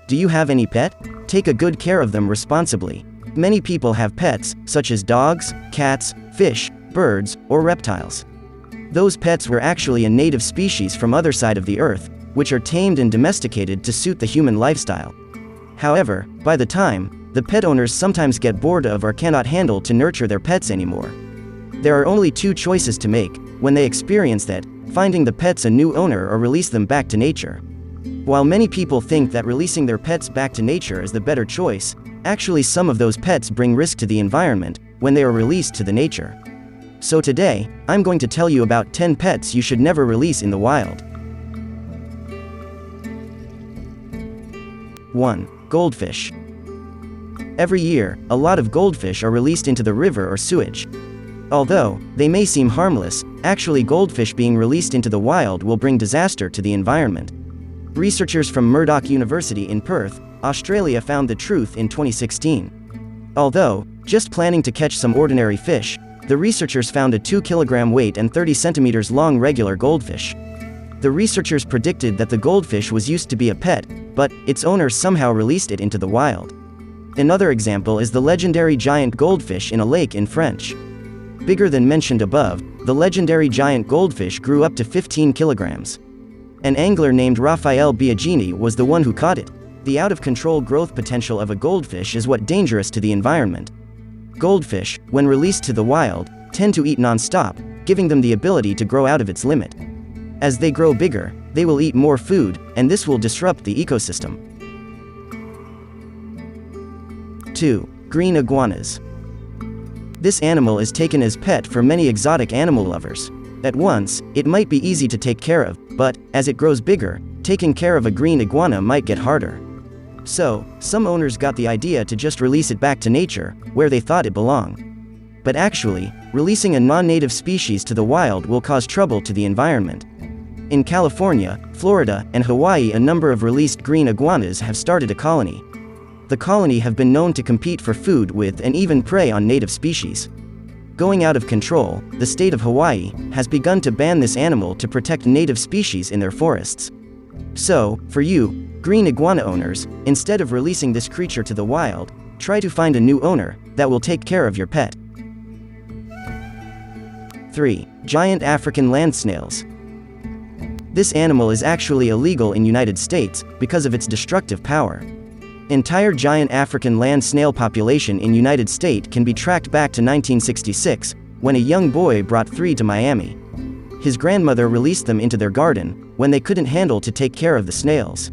Do you have any pet? Take a good care of them responsibly. Many people have pets, such as dogs, cats, fish, birds, or reptiles. Those pets were actually a native species from other side of the earth, which are tamed and domesticated to suit the human lifestyle. However, by the time, the pet owners sometimes get bored of or cannot handle to nurture their pets anymore. There are only two choices to make when they experience that: finding the pets a new owner or release them back to nature. While many people think that releasing their pets back to nature is the better choice, actually some of those pets bring risk to the environment when they are released to the nature. So today, I'm going to tell you about 10 pets you should never release in the wild. 1. Goldfish. Every year, a lot of goldfish are released into the river or sewage. Although they may seem harmless, actually goldfish being released into the wild will bring disaster to the environment. Researchers from Murdoch University in Perth, Australia found the truth in 2016. Although just planning to catch some ordinary fish, the researchers found a 2-kilogram weight and 30 centimeters long regular goldfish. The researchers predicted that the goldfish was used to be a pet, but its owner somehow released it into the wild. Another example is the legendary giant goldfish in a lake in France. Bigger than mentioned above, the legendary giant goldfish grew up to 15 kilograms. An angler named Raphael Biagini was the one who caught it. The out-of-control growth potential of a goldfish is what dangerous to the environment. Goldfish, when released to the wild, tend to eat non-stop, giving them the ability to grow out of its limit. As they grow bigger, they will eat more food, and this will disrupt the ecosystem. 2. Green iguanas. This animal is taken as pet for many exotic animal lovers. At once, it might be easy to take care of, but as it grows bigger, taking care of a green iguana might get harder. So, some owners got the idea to just release it back to nature, where they thought it belonged. But actually, releasing a non-native species to the wild will cause trouble to the environment. In California, Florida, and Hawaii, a number of released green iguanas have started a colony. The colony have been known to compete for food with and even prey on native species. Going out of control, the state of Hawaii has begun to ban this animal to protect native species in their forests. So, for you, green iguana owners, instead of releasing this creature to the wild, try to find a new owner that will take care of your pet. 3. Giant African land snails. This animal is actually illegal in United States because of its destructive power. Entire giant African land snail population in United States can be tracked back to 1966, when a young boy brought 3 to Miami. His grandmother released them into their garden when they couldn't handle to take care of the snails.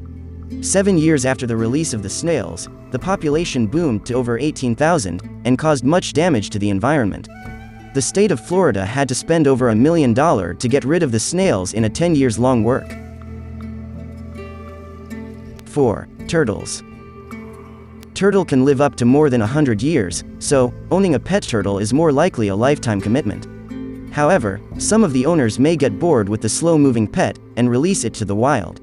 7 years after the release of the snails, the population boomed to over 18,000 and caused much damage to the environment. The state of Florida had to spend over $1 million to get rid of the snails in a 10 years long work. 4. Turtles. Turtle can live up to more than 100 years, so owning a pet turtle is more likely a lifetime commitment. However, some of the owners may get bored with the slow-moving pet and release it to the wild.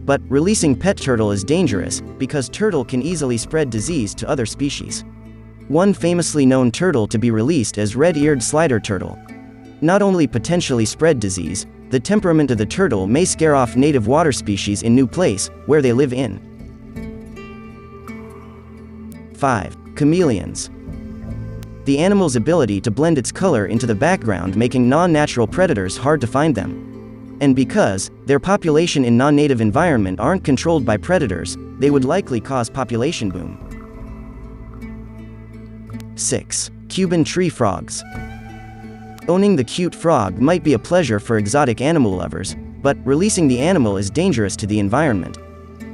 But releasing pet turtle is dangerous because turtle can easily spread disease to other species. One famously known turtle to be released is red-eared slider turtle. Not only potentially spread disease, the temperament of the turtle may scare off native water species in new place where they live in. 5. Chameleons. The animal's ability to blend its color into the background, making non-natural predators hard to find them. And because their population in non-native environment aren't controlled by predators, they would likely cause population boom. 6. Cuban tree frogs. Owning the cute frog might be a pleasure for exotic animal lovers, but releasing the animal is dangerous to the environment.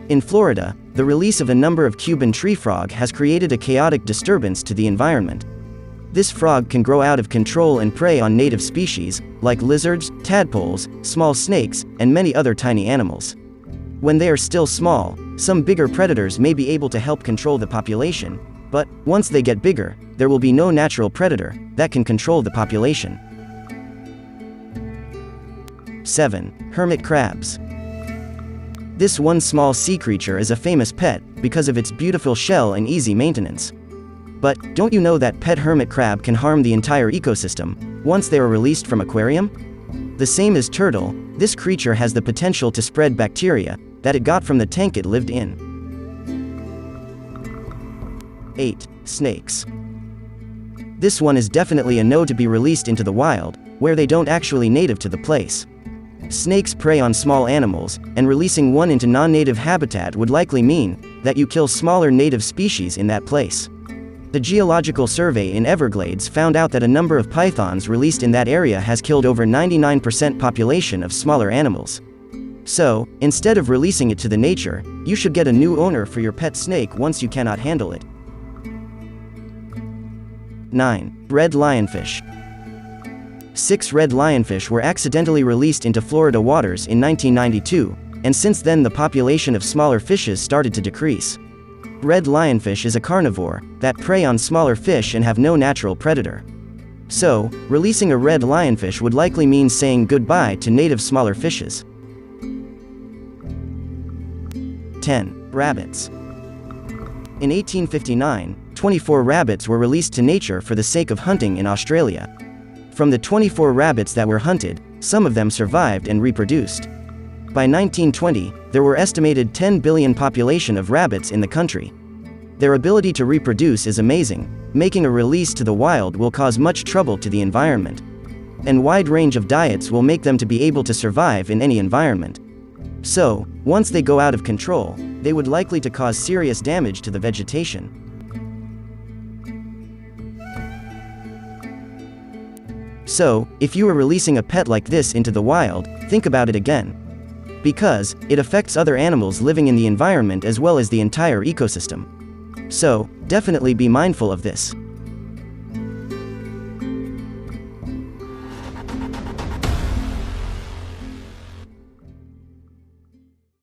In Florida, the release of a number of Cuban tree frog has created a chaotic disturbance to the environment. This frog can grow out of control and prey on native species, like lizards, tadpoles, small snakes, and many other tiny animals. When they are still small, some bigger predators may be able to help control the population, but once they get bigger, there will be no natural predator that can control the population. 7. Hermit crabs. This one small sea creature is a famous pet because of its beautiful shell and easy maintenance. But don't you know that pet hermit crab can harm the entire ecosystem once they are released from aquarium? The same as turtle, this creature has the potential to spread bacteria that it got from the tank it lived in. 8. Snakes. This one is definitely a no to be released into the wild, where they don't actually native to the place. Snakes prey on small animals, and releasing one into non-native habitat would likely mean that you kill smaller native species in that place. The Geological Survey in Everglades found out that a number of pythons released in that area has killed over 99% population of smaller animals. So, instead of releasing it to the nature, you should get a new owner for your pet snake once you cannot handle it. 9. Red lionfish. 6 red lionfish were accidentally released into Florida waters in 1992, and since then the population of smaller fishes started to decrease. Red lionfish is a carnivore that prey on smaller fish and have no natural predator. So, releasing a red lionfish would likely mean saying goodbye to native smaller fishes. 10. Rabbits. In 1859, 24 rabbits were released to nature for the sake of hunting in Australia. From the 24 rabbits that were hunted, some of them survived and reproduced. By 1920, there were estimated 10 billion population of rabbits in the country. Their ability to reproduce is amazing. Making a release to the wild will cause much trouble to the environment. And wide range of diets will make them to be able to survive in any environment. So, once they go out of control, they would likely to cause serious damage to the vegetation. So, if you are releasing a pet like this into the wild, think about it again. Because it affects other animals living in the environment as well as the entire ecosystem. So, definitely be mindful of this.